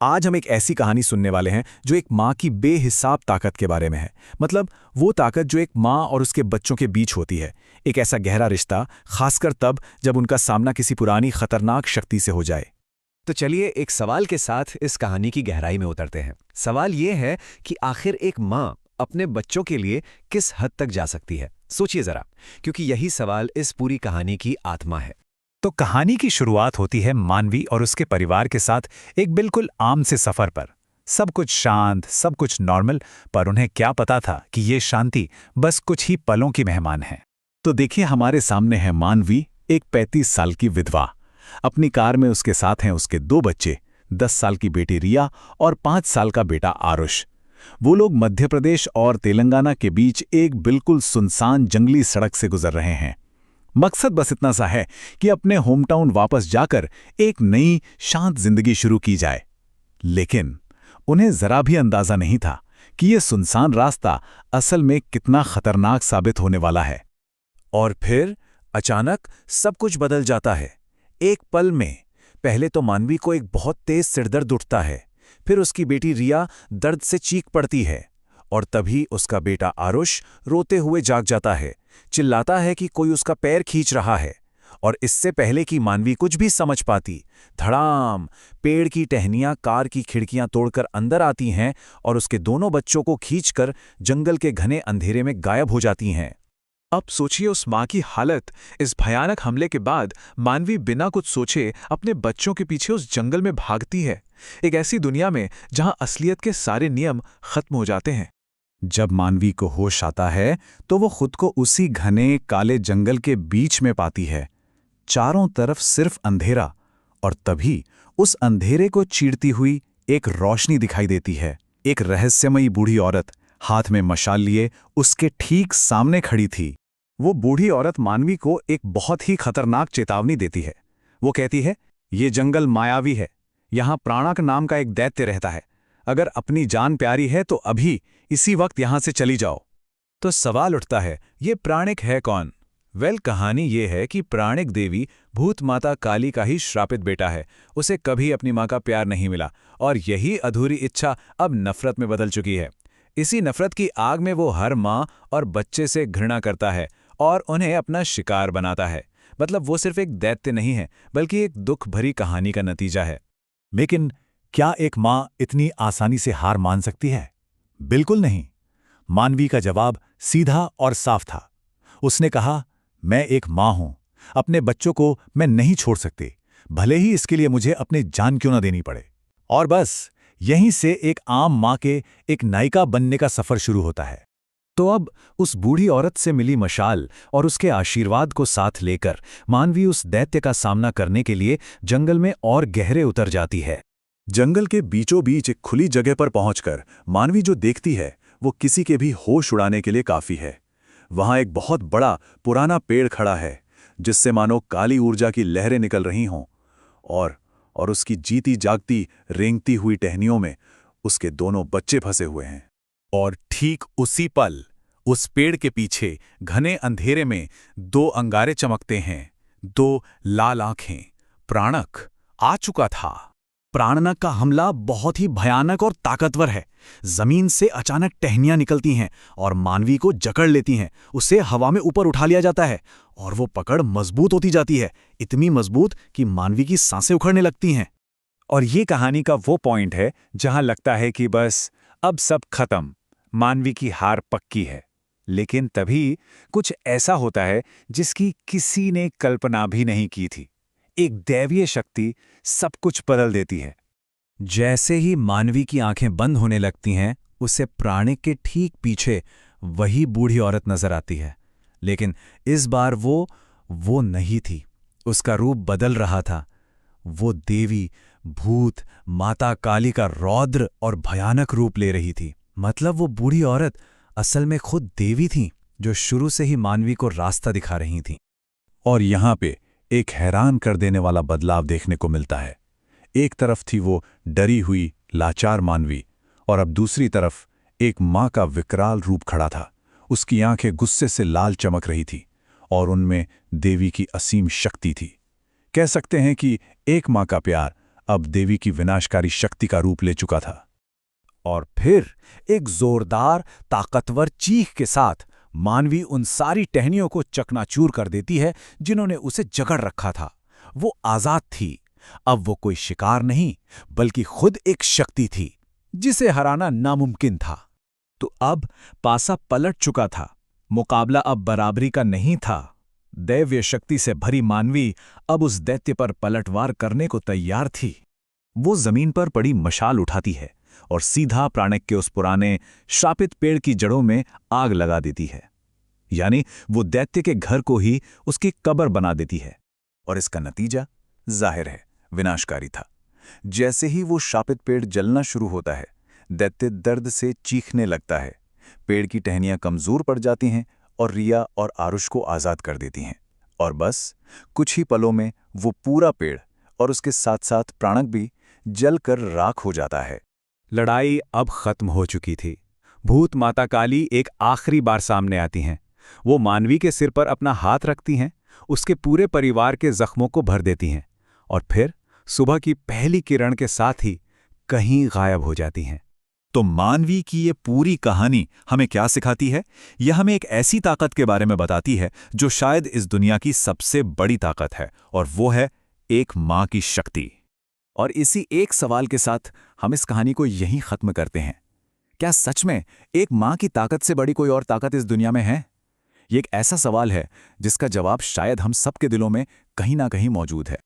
आज हम एक ऐसी कहानी सुनने वाले हैं जो एक माँ की बेहिसाब ताकत के बारे में है। मतलब वो ताकत जो एक माँ और उसके बच्चों के बीच होती है। एक ऐसा गहरा रिश्ता, खासकर तब जब उनका सामना किसी पुरानी खतरनाक शक्ति से हो जाए। तो चलिए एक सवाल के साथ इस कहानी की गहराई में उतरते हैं। सवाल ये है कि आखिर एक माँ अपने बच्चों के लिए किस हद तक जा सकती है। सोचिए जरा, क्योंकि यही सवाल इस पूरी कहानी की आत्मा है। तो कहानी की शुरुआत होती है मानवी और उसके परिवार के साथ एक बिल्कुल आम से सफर पर। सब कुछ शांत, सब कुछ नॉर्मल, पर उन्हें क्या पता था कि ये शांति बस कुछ ही पलों की मेहमान है। तो देखिए, हमारे सामने है मानवी, एक 35 साल की विधवा। अपनी कार में उसके साथ हैं उसके 2 बच्चे, 10 साल की बेटी रिया और 5 साल का बेटा आरुष। वो लोग मध्य प्रदेश और तेलंगाना के बीच एक बिल्कुल सुनसान जंगली सड़क से गुजर रहे हैं। मकसद बस इतना सा है कि अपने होमटाउन वापस जाकर एक नई शांत जिंदगी शुरू की जाए। लेकिन उन्हें जरा भी अंदाजा नहीं था कि ये सुनसान रास्ता असल में कितना खतरनाक साबित होने वाला है। और फिर अचानक सब कुछ बदल जाता है। एक पल में पहले तो मानवी को एक बहुत तेज सिरदर्द उठता है, फिर उसकी बेटी रिया दर्द से चीख पड़ती है, और तभी उसका बेटा आरुष रोते हुए जाग जाता है, चिल्लाता है कि कोई उसका पैर खींच रहा है। और इससे पहले कि मानवी कुछ भी समझ पाती, धड़ाम, पेड़ की टहनियां कार की खिड़कियां तोड़कर अंदर आती हैं और उसके दोनों बच्चों को खींचकर जंगल के घने अंधेरे में गायब हो जाती हैं। अब सोचिए उस माँ की हालत। इस भयानक हमले के बाद मानवी बिना कुछ सोचे अपने बच्चों के पीछे उस जंगल में भागती है, एक ऐसी दुनिया में जहां असलियत के सारे नियम खत्म हो जाते हैं। जब मानवी को होश आता है तो वो खुद को उसी घने काले जंगल के बीच में पाती है। चारों तरफ सिर्फ अंधेरा, और तभी उस अंधेरे को चीरती हुई एक रोशनी दिखाई देती है। एक रहस्यमयी बूढ़ी औरत हाथ में मशाल लिए उसके ठीक सामने खड़ी थी। वो बूढ़ी औरत मानवी को एक बहुत ही खतरनाक चेतावनी देती है। वो कहती है, ये जंगल मायावी है, यहाँ प्राणक नाम का एक दैत्य रहता है। अगर अपनी जान प्यारी है तो अभी इसी वक्त यहां से चली जाओ। तो सवाल उठता है, ये प्राणिक है कौन? कहानी ये है कि प्राणिक देवी भूत माता काली का ही श्रापित बेटा है। उसे कभी अपनी माँ का प्यार नहीं मिला, और यही अधूरी इच्छा अब नफरत में बदल चुकी है। इसी नफरत की आग में वो हर माँ और बच्चे से घृणा करता है और उन्हें अपना शिकार बनाता है। मतलब वो सिर्फ एक दैत्य नहीं है, बल्कि एक दुख भरी कहानी का नतीजा है। लेकिन क्या एक माँ इतनी आसानी से हार मान सकती है? बिल्कुल नहीं। मानवी का जवाब सीधा और साफ था। उसने कहा, मैं एक माँ हूं, अपने बच्चों को मैं नहीं छोड़ सकती, भले ही इसके लिए मुझे अपनी जान क्यों ना देनी पड़े। और बस यहीं से एक आम माँ के एक नायिका बनने का सफर शुरू होता है। तो अब उस बूढ़ी औरत से मिली मशाल और उसके आशीर्वाद को साथ लेकर मानवी उस दैत्य का सामना करने के लिए जंगल में और गहरे उतर जाती है। जंगल के बीचों बीच एक खुली जगह पर पहुंचकर मानवी जो देखती है वो किसी के भी होश उड़ाने के लिए काफी है। वहां एक बहुत बड़ा पुराना पेड़ खड़ा है, जिससे मानो काली ऊर्जा की लहरें निकल रही हों, और उसकी जीती जागती रेंगती हुई टहनियों में उसके दोनों बच्चे फंसे हुए हैं। और ठीक उसी पल उस पेड़ के पीछे घने अंधेरे में 2 अंगारे चमकते हैं, 2 लाल आंखें। प्राणक आ चुका था। प्राणक का हमला बहुत ही भयानक और ताकतवर है। जमीन से अचानक टहनियां निकलती हैं और मानवी को जकड़ लेती हैं। उसे हवा में ऊपर उठा लिया जाता है और वो पकड़ मजबूत होती जाती है, इतनी मजबूत कि मानवी की सांसें उखड़ने लगती हैं। और ये कहानी का वो पॉइंट है जहां लगता है कि बस अब सब खत्म, मानवी की हार पक्की है। लेकिन तभी कुछ ऐसा होता है जिसकी किसी ने कल्पना भी नहीं की थी। एक दैवीय शक्ति सब कुछ बदल देती है। जैसे ही मानवी की आंखें बंद होने लगती हैं, उसे प्राणिक के ठीक पीछे वही बूढ़ी औरत नजर आती है। लेकिन इस बार वो नहीं थी। उसका रूप बदल रहा था। वो देवी, भूत माता काली का रौद्र और भयानक रूप ले रही थी। मतलब वो बूढ़ी औरत असल में खुद देवी थी, जो शुरू से ही मानवी को रास्ता दिखा रही थी। और यहां पे एक हैरान कर देने वाला बदलाव देखने को मिलता है। एक तरफ थी वो डरी हुई लाचार मानवी, और अब दूसरी तरफ एक माँ का विकराल रूप खड़ा था। उसकी आंखें गुस्से से लाल चमक रही थी और उनमें देवी की असीम शक्ति थी। कह सकते हैं कि एक माँ का प्यार अब देवी की विनाशकारी शक्ति का रूप ले चुका था। और फिर एक जोरदार ताकतवर चीख के साथ मानवी उन सारी टहनियों को चकनाचूर कर देती है जिन्होंने उसे जकड़ रखा था। वो आजाद थी। अब वो कोई शिकार नहीं बल्कि खुद एक शक्ति थी जिसे हराना नामुमकिन था। तो अब पासा पलट चुका था। मुकाबला अब बराबरी का नहीं था। दैव्य शक्ति से भरी मानवी अब उस दैत्य पर पलटवार करने को तैयार थी। वो जमीन पर पड़ी मशाल उठाती है और सीधा प्राणिक के उस पुराने श्रापित पेड़ की जड़ों में आग लगा देती है। यानी वो दैत्य के घर को ही उसकी कब्र बना देती है। और इसका नतीजा जाहिर है विनाशकारी था। जैसे ही वो शापित पेड़ जलना शुरू होता है, दैत्य दर्द से चीखने लगता है। पेड़ की टहनियां कमजोर पड़ जाती हैं और रिया और आरुष को आजाद कर देती हैं। और बस कुछ ही पलों में वो पूरा पेड़ और उसके साथ साथ प्राणक भी जलकर राख हो जाता है। लड़ाई अब खत्म हो चुकी थी। भूत माता काली एक आखिरी बार सामने आती हैं। वो मानवी के सिर पर अपना हाथ रखती हैं, उसके पूरे परिवार के जख्मों को भर देती हैं और फिर सुबह की पहली किरण के साथ ही कहीं गायब हो जाती हैं। तो मानवी की ये पूरी कहानी हमें क्या सिखाती है? यह हमें एक ऐसी ताकत के बारे में बताती है जो शायद इस दुनिया की सबसे बड़ी ताकत है, और वो है एक माँ की शक्ति। और इसी एक सवाल के साथ हम इस कहानी को यहीं खत्म करते हैं। क्या सच में एक माँ की ताकत से बड़ी कोई और ताकत इस दुनिया में है? ये एक ऐसा सवाल है जिसका जवाब शायद हम सबके दिलों में कहीं ना कहीं मौजूद है।